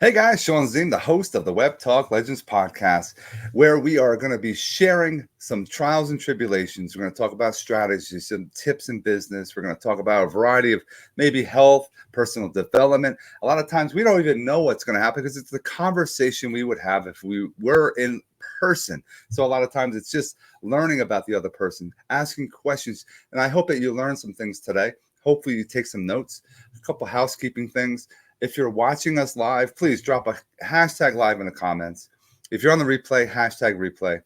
Hey guys, Shawn Ziem, the host of the Webtalk Legends Podcast, where we are going to be sharing some trials and tribulations. We're going to talk about strategies, some tips in business. We're going to talk about a variety of maybe health, personal development. A lot of times we don't even know what's going to happen because it's the conversation we would have if we were in person. So a lot of times it's just learning about the other person, asking questions. And I hope that you learn some things today. Hopefully you take some notes, a couple housekeeping things. If you're watching us live, please drop a hashtag live in the comments. If you're on the replay, hashtag replay.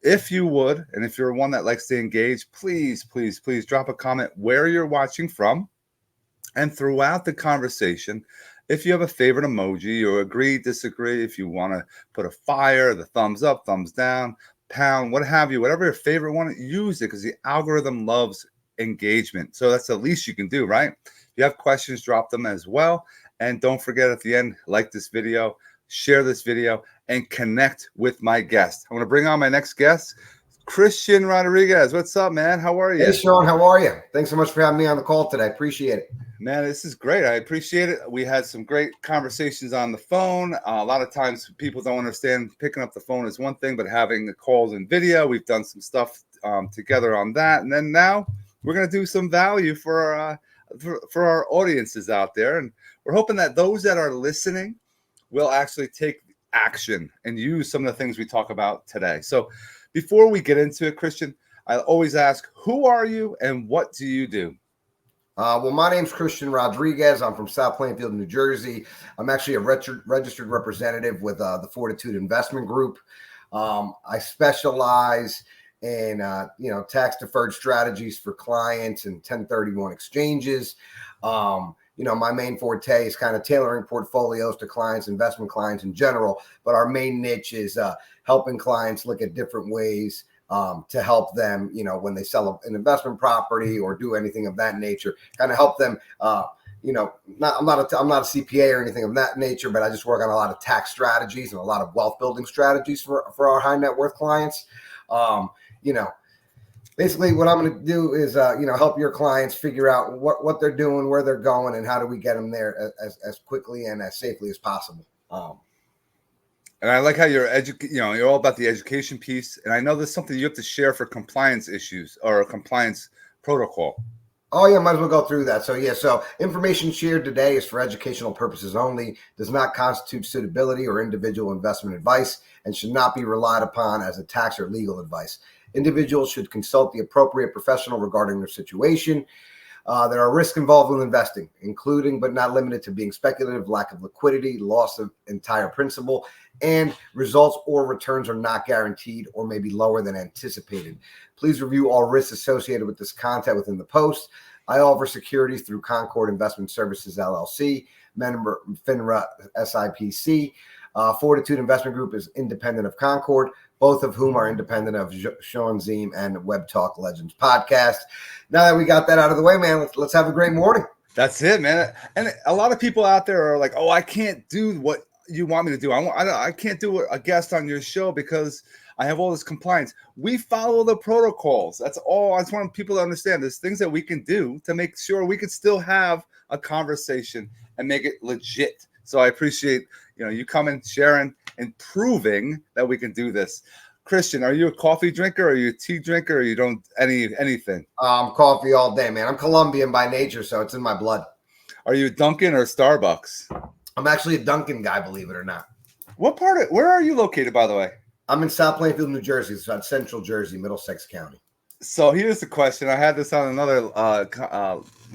If you would, and if you're one that likes to engage, please drop a comment where you're watching from. And throughout the conversation, if you have a favorite emoji or agree, disagree, if you want to put a fire, the thumbs up, thumbs down, pound, what have you, whatever your favorite one, use it because the algorithm loves engagement. So that's the least you can do, right? If you have questions, drop them as well. And don't forget at the end, like this video, share this video, and connect with my guest. I'm going to bring on my next guest, Christian Rodriguez. What's up, man? How are you? Hey, Shawn, how are you? Thanks so much for having me on the call today. Appreciate it. Man, this is great. I appreciate it. We had some great conversations on the phone. A lot of times people don't understand picking up the phone is one thing, but having the calls and video, we've done some stuff together on that. And then now we're going to do some value for our audiences out there. And we're hoping that those that are listening will actually take action and use some of the things we talk about today. So before we get into it, Christian, I always ask, who are you and what do you do? Well, my name's Christian Rodriguez. I'm from South Plainfield, New Jersey. I'm actually a registered representative with the Fortitude Investment Group. I specialize in tax-deferred strategies for clients and 1031 exchanges. My main forte is kind of tailoring portfolios to clients, investment clients in general. But our main niche is helping clients look at different ways to help them, when they sell an investment property or do anything of that nature, kind of help them. I'm not a CPA or anything of that nature, but I just work on a lot of tax strategies and a lot of wealth building strategies for our high net worth clients. Basically what I'm going to do is, help your clients figure out what they're doing, where they're going, and how do we get them there as quickly and as safely as possible. And I like how you're you're all about the education piece. And I know there's something you have to share for compliance issues or a compliance protocol. Oh, yeah, might as well go through that. So information shared today is for educational purposes only, does not constitute suitability or individual investment advice, and should not be relied upon as a tax or legal advice. Individuals should consult the appropriate professional regarding their situation. There are risks involved with investing, including but not limited to being speculative, lack of liquidity, loss of entire principal, and results or returns are not guaranteed or may be lower than anticipated. Please review all risks associated with this content within the post. I offer securities through Concorde Investment Services, LLC, member FINRA, SIPC. Fortitude Investment Group is independent of Concorde, both of whom are independent of Shawn Ziem and Webtalk Legends Podcast. Now that we got that out of the way, man, let's have a great morning. That's it, man. And a lot of people out there are like, oh, I can't do what you want me to do. I can't do a guest on your show because I have all this compliance. We follow the protocols. That's all. I just want people to understand there's things that we can do to make sure we can still have a conversation and make it legit. So I appreciate, you coming, sharing, and proving that we can do this. Christian, are you a coffee drinker? Or are you a tea drinker? Or you don't anything? Coffee all day, man. I'm Colombian by nature, so it's in my blood. Are you Dunkin' or Starbucks? I'm actually a Dunkin' guy, believe it or not. Where are you located, by the way? I'm in South Plainfield, New Jersey. It's about Central Jersey, Middlesex County. So here's the question. I had this on another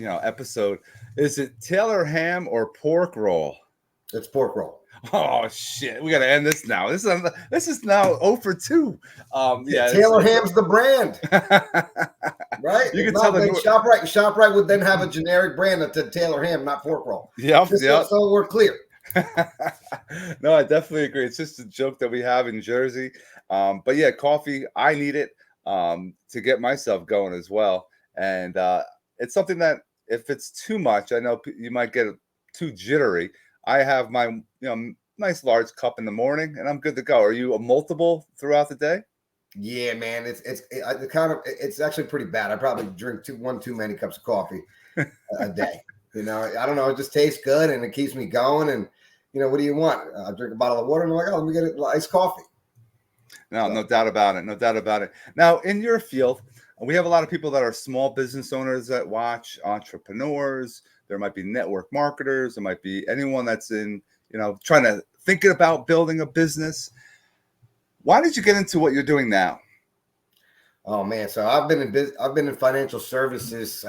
episode. Is it Taylor ham or pork roll? It's pork roll. Oh shit! We got to end this now. This is now 0 for 2. Taylor ham's the brand, right? You can tell ShopRite would then have a generic brand that said Taylor ham, not pork roll. Yep. So we're clear. No, I definitely agree. It's just a joke that we have in Jersey. But yeah, coffee. I need it to get myself going as well. And it's something that if it's too much, I know you might get too jittery. I have my nice large cup in the morning, and I'm good to go. Are you a multiple throughout the day? Yeah, man, it's actually pretty bad. I probably drink one too many cups of coffee a day. I don't know. It just tastes good and it keeps me going, and what do you want? I drink a bottle of water, and I'm like, oh, let me get an iced coffee. No doubt about it. No doubt about it. Now, in your field, we have a lot of people that are small business owners that watch, entrepreneurs. There might be network marketers. There might be anyone that's in, trying to thinking about building a business. Why did you get into what you're doing now? Oh man, so I've been in financial services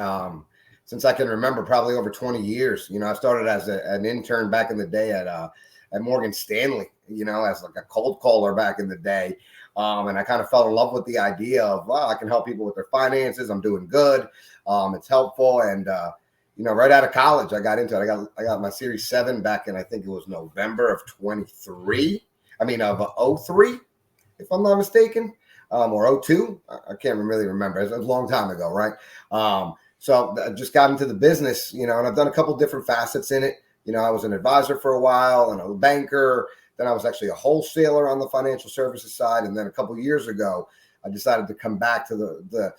since I can remember, probably over 20 years. I started as an intern back in the day at Morgan Stanley, as like a cold caller back in the day. And I kind of fell in love with the idea of, wow, I can help people with their finances. I'm doing good. It's helpful. And, right out of college, I got into it. I got my Series 7 back in, I think it was November of 03, if I'm not mistaken, or 02. I can't really remember. It was a long time ago, right? So I just got into the business, and I've done a couple different facets in it. I was an advisor for a while and a banker. Then I was actually a wholesaler on the financial services side. And then a couple of years ago, I decided to come back to the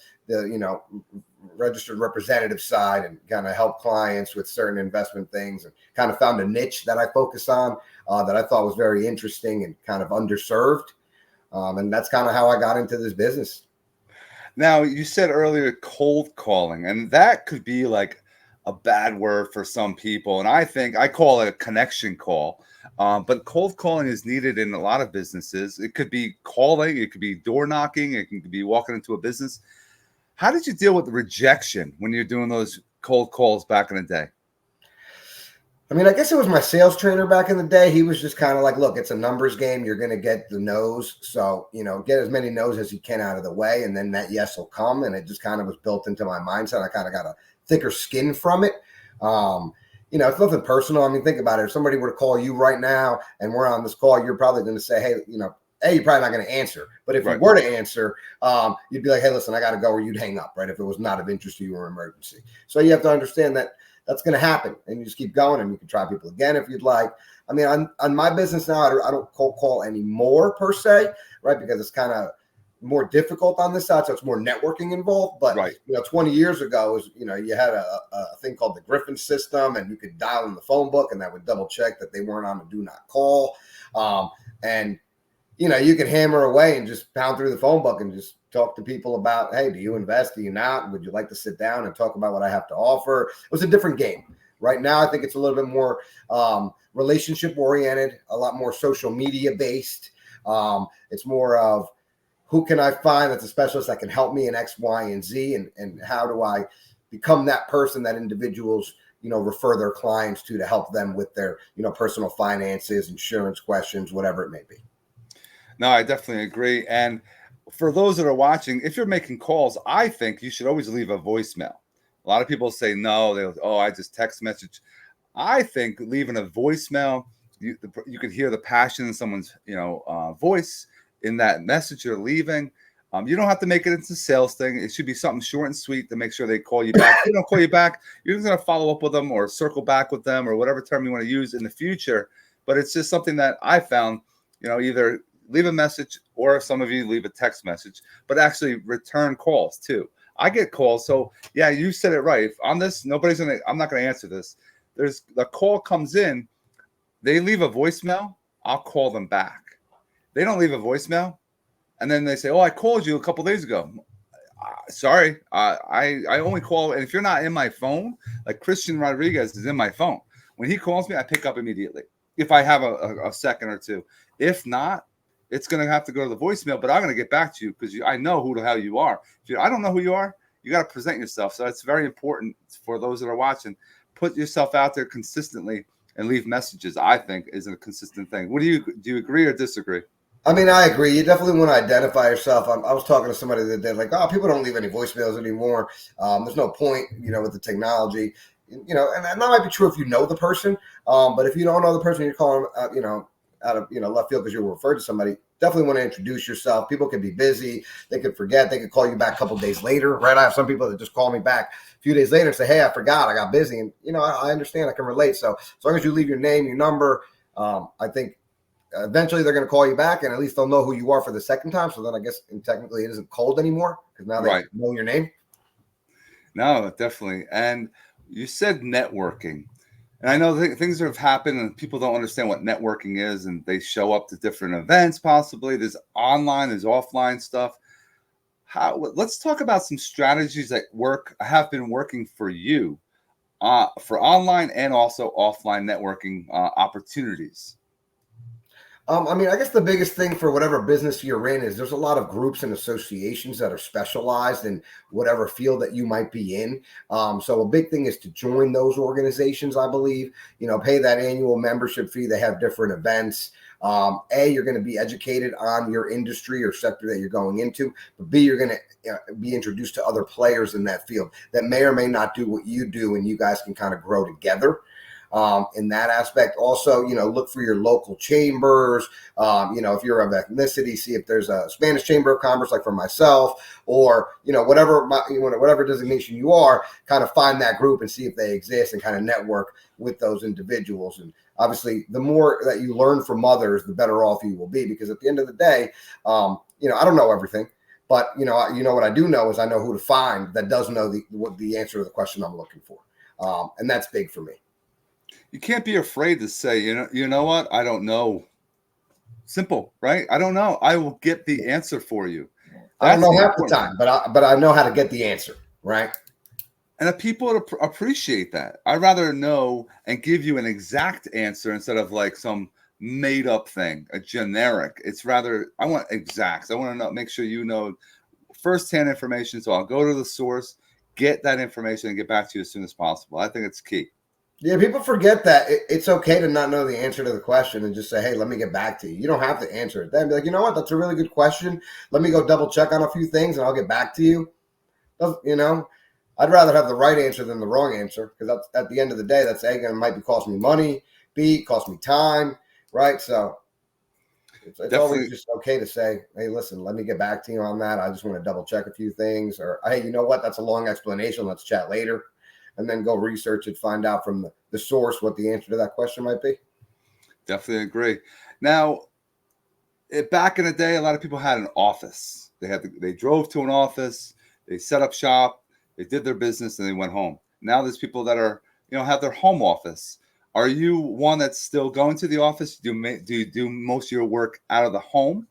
registered representative side and kind of help clients with certain investment things, and kind of found a niche that I focus on that I thought was very interesting and kind of underserved. And that's kind of how I got into this business. Now, you said earlier cold calling, and that could be like a bad word for some people. And I think I call it a connection call. But cold calling is needed in a lot of businesses. It could be calling, it could be door knocking, it could be walking into a business. How did you deal with the rejection when you're doing those cold calls back in the day? I mean, I guess it was my sales trainer back in the day. He was just kind of like, look, it's a numbers game. You're going to get the no's. So, get as many no's as you can out of the way. And then that yes will come. And it just kind of was built into my mindset. I kind of got a thicker skin from it. It's nothing personal. I mean, think about it. If somebody were to call you right now and we're on this call, you're probably going to say, hey, you're probably not going to answer. But if you were to answer, you'd be like, hey, listen, I got to go, or you'd hang up, right? If it was not of interest to you or emergency. So you have to understand that that's going to happen, and you just keep going, and you can try people again if you'd like. I mean, on my business now, I don't cold call anymore per se, right? Because it's kind of more difficult on this side, so it's more networking involved. But 20 years ago, was you had a thing called the Griffin system, and you could dial in the phone book, and that would double check that they weren't on a do not call, and you could hammer away and just pound through the phone book and just talk to people about, hey, do you invest? Do you not? Would you like to sit down and talk about what I have to offer? It was a different game. Right now, I think it's a little bit more relationship oriented, a lot more social media based. It's more of, who can I find that's a specialist that can help me in X, Y, and Z? And how do I become that person that individuals, refer their clients to help them with their, personal finances, insurance questions, whatever it may be. No, I definitely agree. And for those that are watching, if you're making calls, I think you should always leave a voicemail. A lot of people say no, I just text message. I think leaving a voicemail, you could hear the passion in someone's voice in that message you're leaving. You don't have to make it into a sales thing. It should be something short and sweet to make sure they call you back. If they don't call you back, you're just going to follow up with them or circle back with them or whatever term you want to use in the future. But it's just something that I found, either leave a message, or some of you leave a text message, but actually return calls too. I get calls. So yeah, you said it right. If on this, I'm not going to answer this. There's the call comes in, they leave a voicemail, I'll call them back. They don't leave a voicemail. And then they say, oh, I called you a couple days ago. Sorry. I only call. And if you're not in my phone, like Christian Rodriguez is in my phone. When he calls me, I pick up immediately. If I have a second or two, if not, it's going to have to go to the voicemail, but I'm going to get back to you because I know who the hell you are. I don't know who you are, you got to present yourself. So it's very important for those that are watching. Put yourself out there consistently and leave messages, I think, is a consistent thing. Do you agree or disagree? I mean, I agree. You definitely want to identify yourself. I was talking to somebody that they're like, people don't leave any voicemails anymore. There's no point, with the technology. And that might be true if you know the person. But if you don't know the person, you're calling, out of left field because you were referred to somebody, definitely want to introduce yourself. People can be busy. They could forget. They could call you back a couple of days later, right? I have some people that just call me back a few days later and say, hey, I forgot. I got busy. And, I understand. I can relate. So as long as you leave your name, your number, I think eventually they're going to call you back, and at least they'll know who you are for the second time. So then I guess technically it isn't cold anymore because now they know your name. No, definitely. And you said networking. And I know things have happened and people don't understand what networking is, and they show up to different events. Possibly there's online, there's offline stuff. Let's talk about some strategies that have been working for you for online and also offline networking opportunities. I guess the biggest thing for whatever business you're in is there's a lot of groups and associations that are specialized in whatever field that you might be in. So a big thing is to join those organizations, I believe, pay that annual membership fee. They have different events. You're going to be educated on your industry or sector that you're going into, but B, you're going to be introduced to other players in that field that may or may not do what you do, and you guys can kind of grow together. In that aspect. Also, look for your local chambers. If you're of ethnicity, see if there's a Spanish Chamber of Commerce, like for myself, or, whatever designation you are, kind of find that group and see if they exist and kind of network with those individuals. And obviously, the more that you learn from others, the better off you will be, because at the end of the day, I don't know everything. But, what I do know is I know who to find that does know the answer to the question I'm looking for. And that's big for me. You can't be afraid to say, you know what? I don't know. Simple, right? I don't know. I will get the answer for you. I don't know half the time, but I know how to get the answer, right? And people appreciate that. I'd rather know and give you an exact answer instead of like some made up thing, a generic. It's rather, I want exacts. I want to make sure you know firsthand information. So I'll go to the source, get that information, and get back to you as soon as possible. I think it's key. Yeah, people forget that it's okay to not know the answer to the question and just say, hey, let me get back to you. You don't have to answer it then. Be like, you know what? That's a really good question. Let me go double check on a few things and I'll get back to you. I'd rather have the right answer than the wrong answer, because that's, at the end of the day, that's A, might be costing me money, B, cost me time, right? So it's always just okay to say, hey, listen, let me get back to you on that. I just want to double check a few things. Or, hey, you know what? That's a long explanation. Let's chat later. And then go research it, find out from the source what the answer to that question might be. Definitely agree. Now, back in the day, a lot of people had an office. They drove to an office, they set up shop, they did their business, and they went home. Now there's people that are, have their home office. Are you one that's still going to the office? Do you do most of your work out of the home?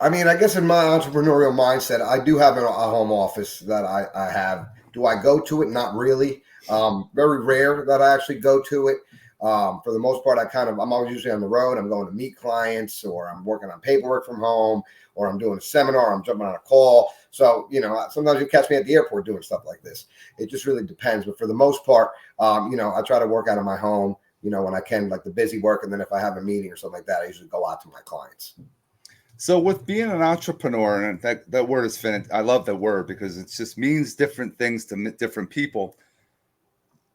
I mean, I guess in my entrepreneurial mindset, I do have a home office that I have. Do I go to it? Not really. Very rare that I actually go to it. For the most part, I'm always usually on the road. I'm going to meet clients, or I'm working on paperwork from home, or I'm doing a seminar, I'm jumping on a call. So, sometimes you catch me at the airport doing stuff like this. It just really depends. But for the most part, I try to work out of my home, when I can, like the busy work. And then if I have a meeting or something like that, I usually go out to my clients. So with being an entrepreneur, and that word is I love that word because it just means different things to different people.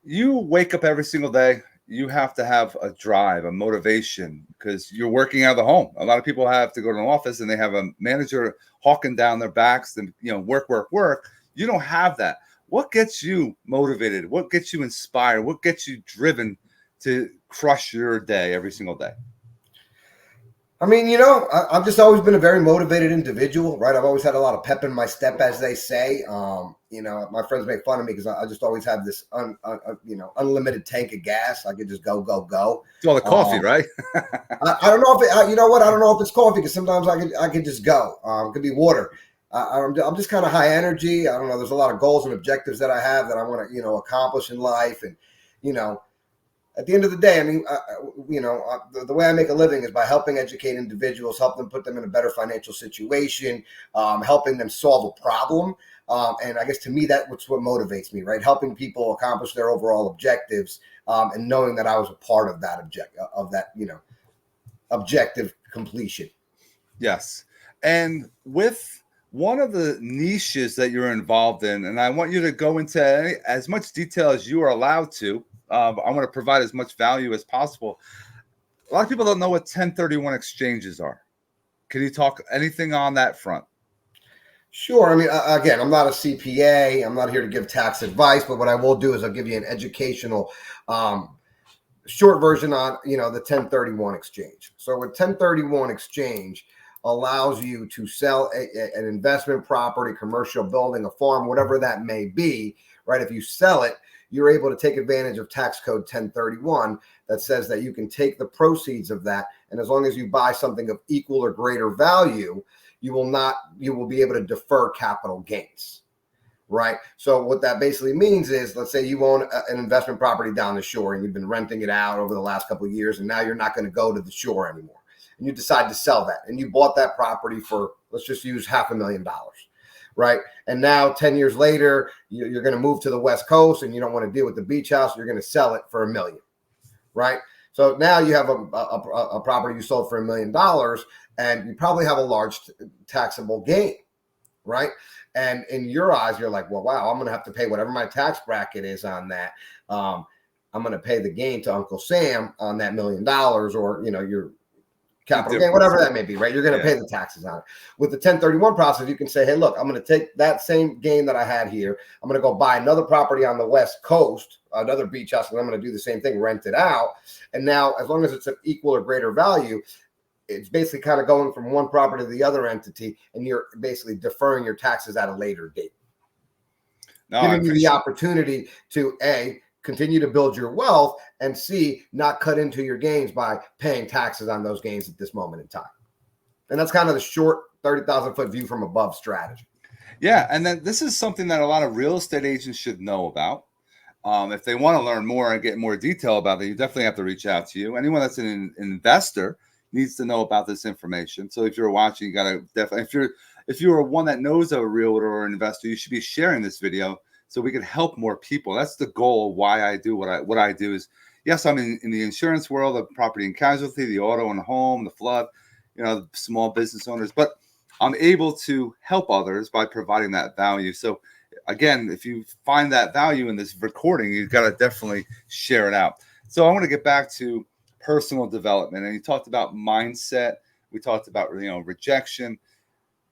You wake up every single day. You have to have a drive, a motivation, because you're working out of the home. A lot of people have to go to an office and they have a manager hawking down their backs and, work, work, work. You don't have that. What gets you motivated? What gets you inspired? What gets you driven to crush your day every single day? I mean, I've just always been a very motivated individual, right? I've always had a lot of pep in my step, as they say. My friends make fun of me because I just always have this, unlimited tank of gas. I could just go, go, go. It's all the coffee, right? I don't know if I don't know if it's coffee, because sometimes I could just go. It could be water. I'm just kind of high energy. I don't know. There's a lot of goals and objectives that I have that I want to, accomplish in life, and at the end of the day, I mean, the way I make a living is by helping educate individuals, help them put them in a better financial situation, helping them solve a problem. And I guess to me, that's what motivates me, right? Helping people accomplish their overall objectives, and knowing that I was a part of that objective completion. Yes. And with one of the niches that you're involved in, and I want you to go into as much detail as you are allowed to. I want to provide as much value as possible. A lot of people don't know what 1031 exchanges are. Can you talk anything on that front? Sure. I mean, again, I'm not a CPA. I'm not here to give tax advice, but what I will do is I'll give you an educational short version on, the 1031 exchange. So with 1031 exchange allows you to sell an investment property, commercial building, a farm, whatever that may be, right? If you sell it, you're able to take advantage of tax code 1031 that says that you can take the proceeds of that, and as long as you buy something of equal or greater value, you will be able to defer capital gains. Right. So what that basically means is, let's say you own an investment property down the shore and you've been renting it out over the last couple of years, and now you're not going to go to the shore anymore. And you decide to sell that, and you bought that property for, let's just use $500,000. Right. And now 10 years later, you're going to move to the West Coast and you don't want to deal with the beach house. You're going to sell it for $1 million. Right. So now you have a property you sold for $1 million, and you probably have a large taxable gain. Right. And in your eyes, you're like, well, wow, I'm going to have to pay whatever my tax bracket is on that. I'm going to pay the gain to Uncle Sam on that $1 million, or, your capital gain, whatever that may be, right? You're going to pay the taxes on it. With the 1031 process, you can say, hey, look, I'm going to take that same gain that I had here. I'm going to go buy another property on the West Coast, another beach house, and I'm going to do the same thing, rent it out. And now, as long as it's an equal or greater value, it's basically kind of going from one property to the other entity, and you're basically deferring your taxes at a later date. Giving you the opportunity to, A, continue to build your wealth, and C, not cut into your gains by paying taxes on those gains at this moment in time. And that's kind of the short 30,000-foot view from above strategy. Yeah, and then this is something that a lot of real estate agents should know about. If they want to learn more and get more detail about it, you definitely have to reach out to you. Anyone that's an investor needs to know about this information. So if you're watching, you gotta definitely, if you're one that knows a realtor or an investor, you should be sharing this video so we can help more people. That's the goal. Why I do what I do is, yes, I'm in the insurance world of property and casualty, the auto and the home, the flood, small business owners, but I'm able to help others by providing that value. So again, if you find that value in this recording, you've got to definitely share it out. So I want to get back to personal development, and you talked about mindset. We talked about rejection.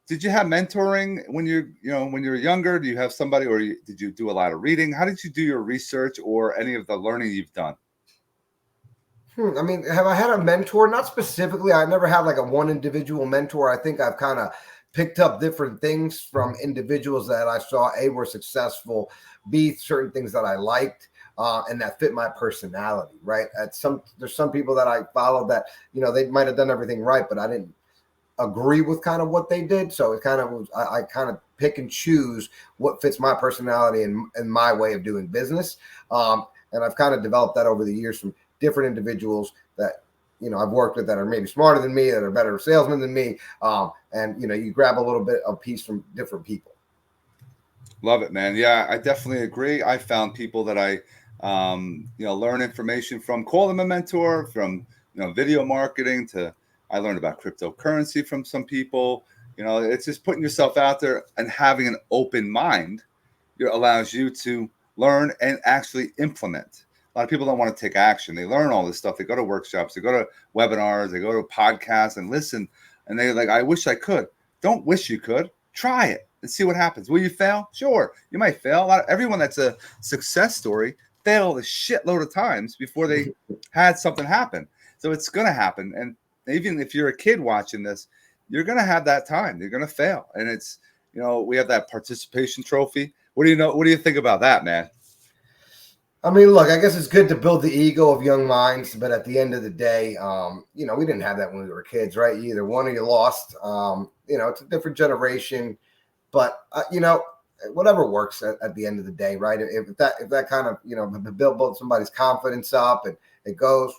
Did you have mentoring when you're younger? Do you have somebody, or did you do a lot of reading? How did you do your research or any of the learning you've done? I mean, have I had a mentor? Not specifically. I never had like a one individual mentor. I think I've kind of picked up different things from individuals that I saw, A, were successful, B, certain things that I liked. And that fit my personality, right? There's some people that I followed that, they might have done everything right, but I didn't agree with kind of what they did. So it kind of was, I kind of pick and choose what fits my personality and my way of doing business. And I've kind of developed that over the years from different individuals that, I've worked with that are maybe smarter than me, that are better salesmen than me. And you grab a little bit of piece from different people. Love it, man. Yeah, I definitely agree. I found people that I learn information from, call them a mentor, from, video marketing to, I learned about cryptocurrency from some people. It's just putting yourself out there and having an open mind allows you to learn and actually implement. A lot of people don't want to take action. They learn all this stuff. They go to workshops, they go to webinars, they go to podcasts and listen. And they're like, I wish I could. Don't wish you could. Try it and see what happens. Will you fail? Sure. You might fail. Everyone that's a success story failed a shitload of times before they had something happen. So it's going to happen. And even if you're a kid watching this, you're going to have that time. You're going to fail. And it's, we have that participation trophy. What do you think about that, man? I mean, look, I guess it's good to build the ego of young minds, but at the end of the day, we didn't have that when we were kids, right? You either won or you lost. It's a different generation, but whatever works at the end of the day, right? If that kind of build somebody's confidence up, and it goes,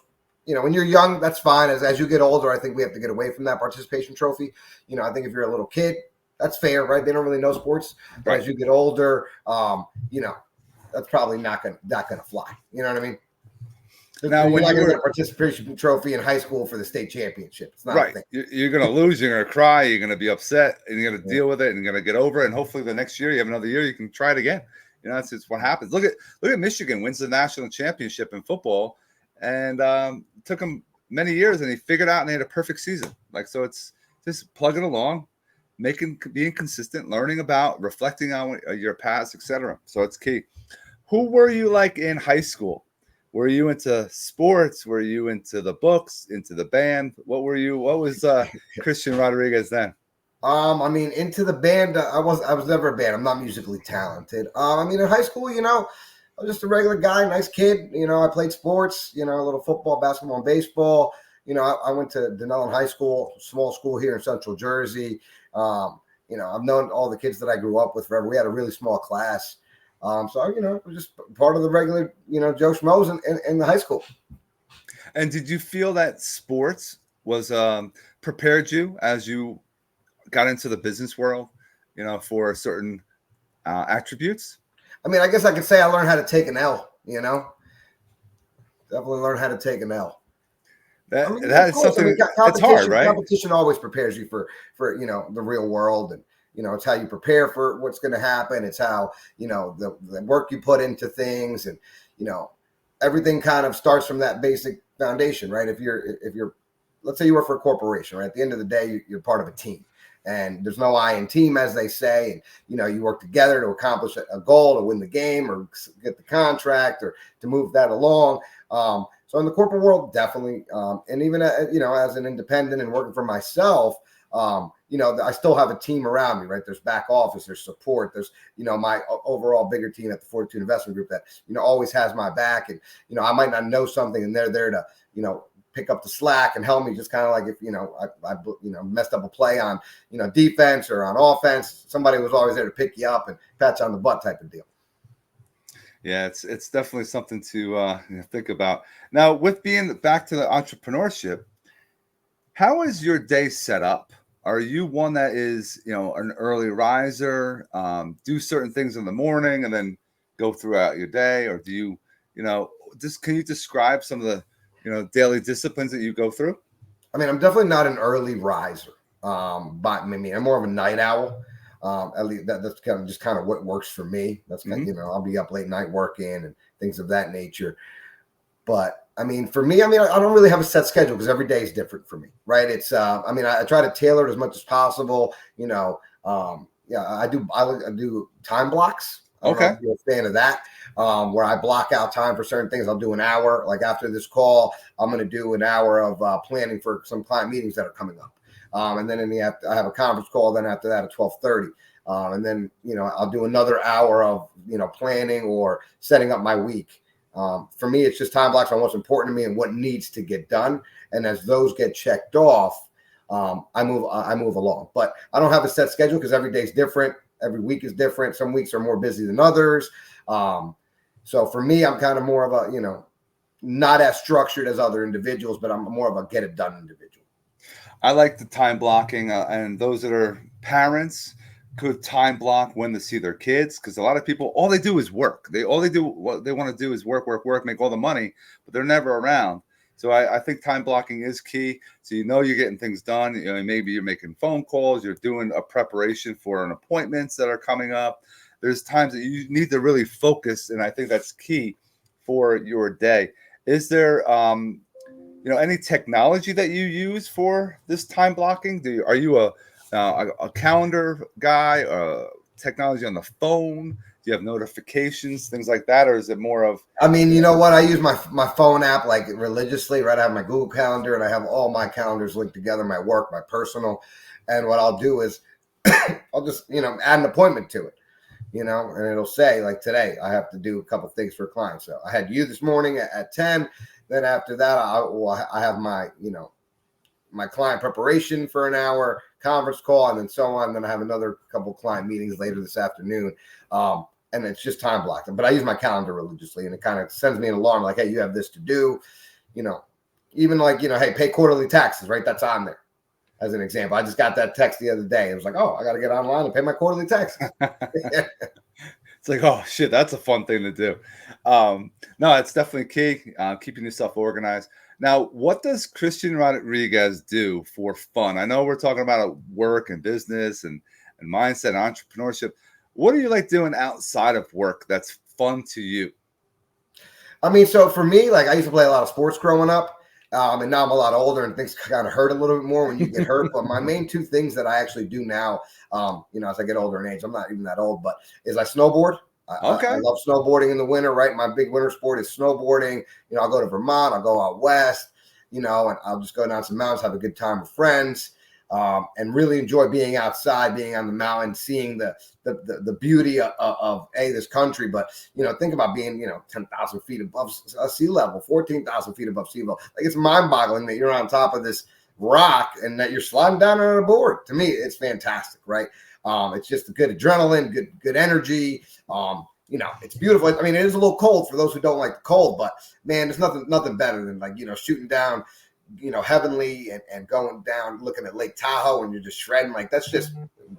when you're young, that's fine. As you get older, I think we have to get away from that participation trophy. I think if you're a little kid, that's fair, right? They don't really know sports, but right. As you get older, that's probably not gonna fly. You know what I mean? Now, when you get a participation trophy in high school for the state championship, it's not right. You're gonna lose. You're gonna cry. You're gonna be upset, and you're gonna deal with it, and you're gonna get over it. And hopefully, the next year you have another year, you can try it again. That's just what happens. Look at Michigan wins the national championship in football, and it took him many years, and he figured out, and they had a perfect season. So it's just plugging along, being consistent, learning about, reflecting on your past, etc. So it's key. Who were you like in high school? Were you into sports? Were you into the books, into the band? What were you? What was Christian Rodriguez then? Into the band, I was never a band. I'm not musically talented. In high school, I was just a regular guy, nice kid. I played sports, a little football, basketball, and baseball. I went to Denellen High School, small school here in Central Jersey. I've known all the kids that I grew up with forever. We had a really small class. It was just part of the regular, Joe Schmoes in the high school. And did you feel that sports was prepared you as you got into the business world, for certain attributes? I mean, I guess I could say I learned how to take an L, Definitely learned how to take an L. That's something. It's hard, right? Competition always prepares you for the real world, and it's how you prepare for what's going to happen. It's how the work you put into things, and everything kind of starts from that basic foundation, right? If you're, let's say you work for a corporation, right? At the end of the day, you're part of a team, and there's no I in team, as they say, and you work together to accomplish a goal, to win the game, or get the contract, or to move that along. So in the corporate world, definitely, and even as an independent and working for myself, I still have a team around me, right? There's back office, there's support, there's my overall bigger team at the Fortitude Investment Group that always has my back, and I might not know something, and they're there to pick up the slack and help me, just kind of like if I messed up a play on defense or on offense, somebody was always there to pick you up and pat you on the butt type of deal. Yeah, it's definitely something to think about. Now, with being back to the entrepreneurship, how is your day set up? Are you one that is, an early riser, do certain things in the morning and then go throughout your day? Or do you, can you describe some of the, daily disciplines that you go through? I mean, I'm definitely not an early riser, but I mean, I'm more of a night owl. At least that's kind of what works for me. That's kind of, I'll be up late night working and things of that nature. But I mean, for me, I don't really have a set schedule because every day is different for me, right? It's, I try to tailor it as much as possible. I do time blocks. I don't know if you're a fan of that, where I block out time for certain things. I'll do an hour. Like after this call, I'm going to do an hour of planning for some client meetings that are coming up. And then I have a conference call. Then after that at 12:30, and then I'll do another hour of planning or setting up my week. For me, it's just time blocks on what's important to me and what needs to get done. And as those get checked off, I move along. But I don't have a set schedule because every day is different. Every week is different. Some weeks are more busy than others. So for me, I'm kind of more of a not as structured as other individuals, but I'm more of a get it done individual. I like the time blocking, and those that are parents could time block when to see their kids, because a lot of people, all they do is work. What they want to do is work, make all the money, but they're never around. So I think time blocking is key. So you're getting things done. Maybe you're making phone calls, you're doing a preparation for an appointments that are coming up. There's times that you need to really focus, and I think that's key for your day. Is there any technology that you use for this time blocking? Are you a calendar guy, technology on the phone? Do you have notifications, things like that? Or is it more of... I mean, you know what? I use my phone app like religiously, right? I have my Google Calendar and I have all my calendars linked together, my work, my personal. And what I'll do is I'll just, add an appointment to it, and it'll say like today, I have to do a couple things for a client. So I had you this morning at 10. Then after that, I have my, my client preparation for an hour, conference call, and then so on. Then I have another couple client meetings later this afternoon. And it's just time blocking. But I use my calendar religiously, and it kind of sends me an alarm like, hey, you have this to do. Even like, hey, pay quarterly taxes, right? That's on there as an example. I just got that text the other day. It was like, oh, I got to get online and pay my quarterly taxes. It's like, oh, shit, that's a fun thing to do. No, it's definitely key, keeping yourself organized. Now, what does Christian Rodriguez do for fun? I know we're talking about work and business and mindset and entrepreneurship. What do you like doing outside of work that's fun to you? I mean, so for me, like I used to play a lot of sports growing up. And now I'm a lot older and things kind of hurt a little bit more when you get hurt. But my main two things that I actually do now, as I get older in age, I'm not even that old, but is I snowboard. I love snowboarding in the winter, right? My big winter sport is snowboarding. I'll go to Vermont, I'll go out west, and I'll just go down some mountains, have a good time with friends. and really enjoy being outside, being on the mountain, seeing the beauty of this country. But, think about being, 10,000 feet above sea level, 14,000 feet above sea level. Like, it's mind boggling that you're on top of this rock and that you're sliding down on a board. To me, it's fantastic, right? It's just good adrenaline, good energy. It's beautiful. I mean, it is a little cold for those who don't like the cold, but man, there's nothing better than shooting down, heavenly and going down, looking at Lake Tahoe and you're just shredding. Like, that's just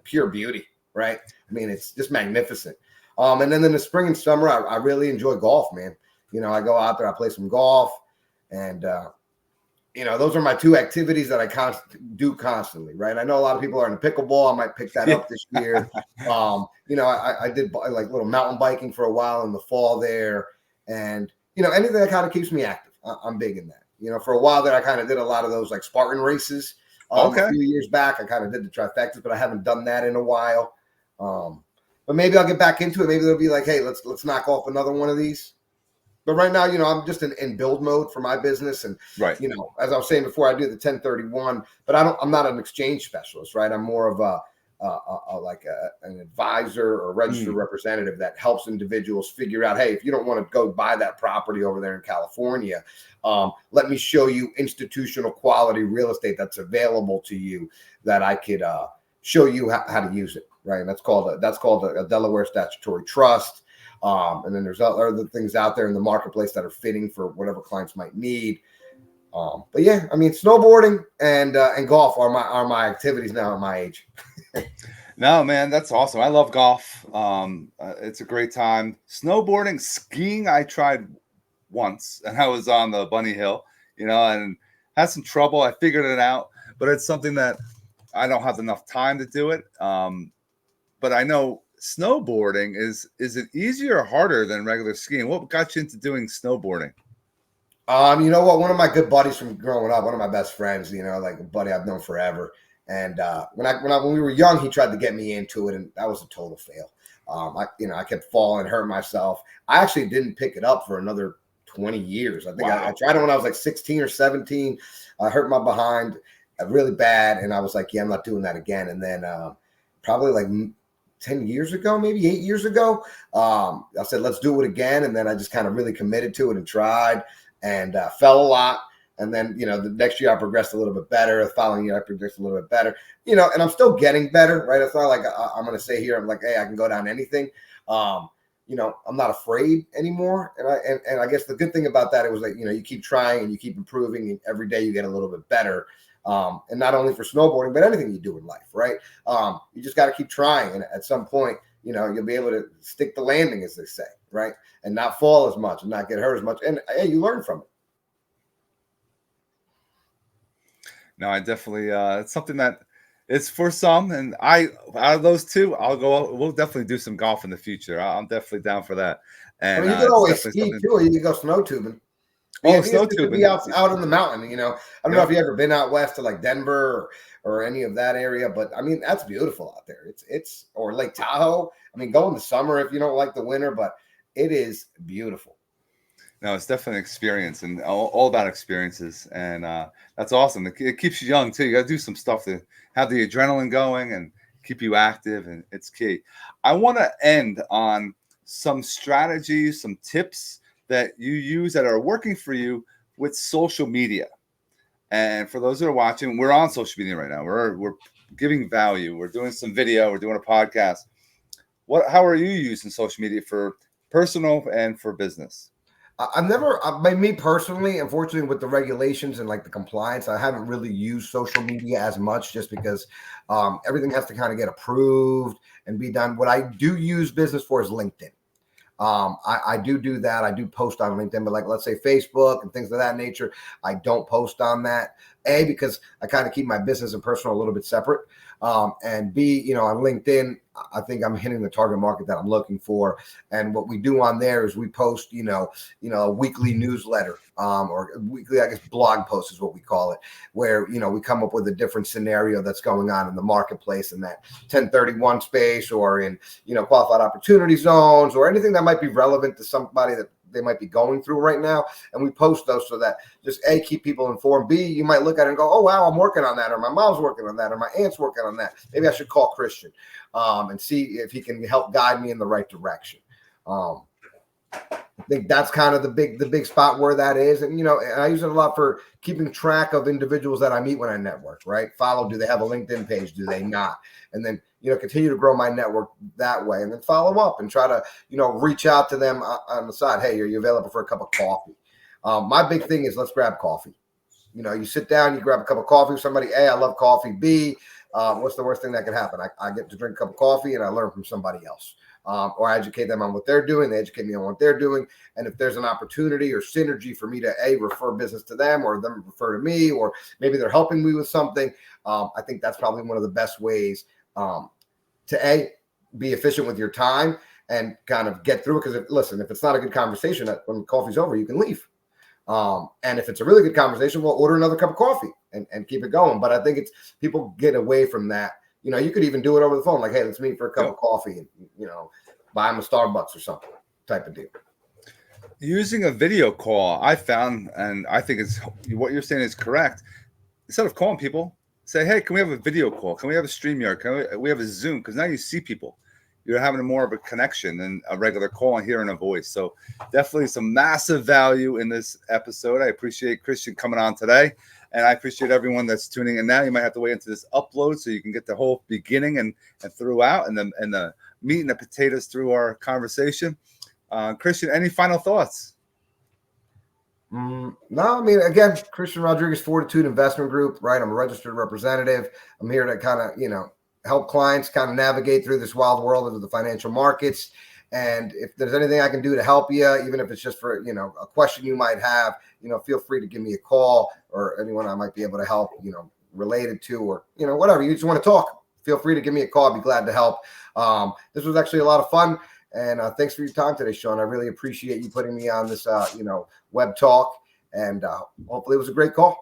pure beauty, right? I mean, it's just magnificent. And then in the spring and summer, I really enjoy golf, man. I go out there, I play some golf, and those are my two activities that I do constantly, right? I know a lot of people are in the pickleball. I might pick that up this year. I did like little mountain biking for a while in the fall there, and anything that kind of keeps me active. I'm big in that. For a while there, I kind of did a lot of those like Spartan races. A few years back, I kind of did the trifectas, but I haven't done that in a while. But maybe I'll get back into it. Maybe they'll be like, hey, let's knock off another one of these. But right now, I'm just in build mode for my business. And, right. As I was saying before, I do the 1031, but I'm not an exchange specialist, right? I'm more of an advisor or registered representative that helps individuals figure out, hey, if you don't want to go buy that property over there in California, let me show you institutional quality real estate that's available to you that I could show you how to use it, right? And that's called a Delaware statutory trust. And then there's other things out there in the marketplace that are fitting for whatever clients might need. But yeah, I mean, snowboarding and golf are my activities now at my age. No, man, that's awesome. I love golf. It's a great time. Snowboarding, skiing, I tried once, and I was on the Bunny Hill, and had some trouble. I figured it out, but it's something that I don't have enough time to do it. But I know snowboarding is it easier or harder than regular skiing? What got you into doing snowboarding? You know what? One of my good buddies from growing up, one of my best friends, like a buddy I've known forever. And when we were young, he tried to get me into it, and that was a total fail. I kept falling, hurting myself. I actually didn't pick it up for another 20 years. I think I tried it when I was like 16 or 17. I hurt my behind really bad, and I was like, yeah, I'm not doing that again. And then probably like 10 years ago, maybe 8 years ago, I said, let's do it again. And then I just kind of really committed to it and tried, and fell a lot. And then, the next year I progressed a little bit better. The following year I progressed a little bit better, and I'm still getting better, right? It's not like I'm going to say here, I'm like, hey, I can go down anything. I'm not afraid anymore. And I guess the good thing about that, it was like, you keep trying and you keep improving, and every day you get a little bit better. And not only for snowboarding, but anything you do in life, right? You just got to keep trying. And at some point, you'll be able to stick the landing, as they say, right? And not fall as much and not get hurt as much. And hey, you learn from it. No, I definitely, it's something that it's for some. And out of those two, we'll definitely do some golf in the future. I'm definitely down for that. And you can always ski too, or you can go snow tubing. Snow tubing. Be out in the mountain, I don't know if you ever been out west to like Denver or any of that area, but I mean, that's beautiful out there. It's or Lake Tahoe. I mean, go in the summer if you don't like the winter, but it is beautiful. No, it's definitely an experience, and all about experiences. And that's awesome. It keeps you young too. You got to do some stuff to have the adrenaline going and keep you active, and it's key. I want to end on some strategies, some tips that you use that are working for you with social media. And for those that are watching, we're on social media right now. We're giving value. We're doing some video. We're doing a podcast. How are you using social media for personal and for business? I've never, me personally, unfortunately, with the regulations and like the compliance, I haven't really used social media as much, just because everything has to kind of get approved and be done. What I do use business for is LinkedIn. I do that. I do post on LinkedIn, but like, let's say Facebook and things of that nature, I don't post on that. A, because I kind of keep my business and personal a little bit separate. And B, on LinkedIn, I think I'm hitting the target market that I'm looking for. And what we do on there is we post, a weekly newsletter, or weekly, I guess, blog post is what we call it, where, we come up with a different scenario that's going on in the marketplace in that 1031 space, or in, qualified opportunity zones, or anything that might be relevant to somebody that they might be going through right now. And we post those so that just A, keep people informed. B, you might look at it and go, oh, wow, I'm working on that, or my mom's working on that, or my aunt's working on that. Maybe I should call Christian and see if he can help guide me in the right direction. I think that's kind of the big spot where that is. And, and I use it a lot for keeping track of individuals that I meet when I network, right? Follow, do they have a LinkedIn page? Do they not? And then, continue to grow my network that way, and then follow up and try to, reach out to them on the side. Hey, are you available for a cup of coffee? My big thing is let's grab coffee. You sit down, you grab a cup of coffee with somebody. A, I love coffee. B, what's the worst thing that could happen? I get to drink a cup of coffee and I learn from somebody else. Or I educate them on what they're doing. They educate me on what they're doing. And if there's an opportunity or synergy for me to refer business to them, or them refer to me, or maybe they're helping me with something, I think that's probably one of the best ways to be efficient with your time and kind of get through it. Because if it's not a good conversation, when coffee's over, you can leave. And if it's a really good conversation, we'll order another cup of coffee and keep it going. But I think it's people get away from that. You could even do it over the phone. Like, hey, let's meet for a cup of coffee and, buy them a Starbucks or something type of deal. Using a video call, I found, and I think it's what you're saying is correct. Instead of calling people, say, hey, can we have a video call? Can we have a StreamYard? Can we have a Zoom? Because now you see people. You're having more of a connection than a regular call and hearing a voice. So definitely some massive value in this episode. I appreciate Christian coming on today. And I appreciate everyone that's tuning in now. You might have to wait until this upload so you can get the whole beginning and throughout and the meat and the potatoes through our conversation. Christian, any final thoughts? No, I mean, again, Christian Rodriguez, Fortitude Investment Group, right? I'm a registered representative. I'm here to kind of, help clients kind of navigate through this wild world of the financial markets. And if there's anything I can do to help you, even if it's just for, a question you might have, feel free to give me a call, or anyone I might be able to help, related to, or, whatever. You just want to talk, feel free to give me a call. I'd be glad to help. This was actually a lot of fun. And thanks for your time today, Shawn. I really appreciate you putting me on this, web talk. And hopefully it was a great call.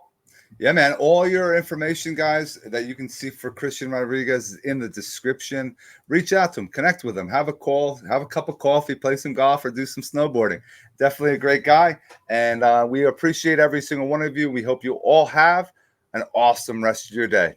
Yeah, man. All your information, guys, that you can see for Christian Rodriguez is in the description. Reach out to him, connect with him, have a call, have a cup of coffee, play some golf, or do some snowboarding. Definitely a great guy. And we appreciate every single one of you. We hope you all have an awesome rest of your day.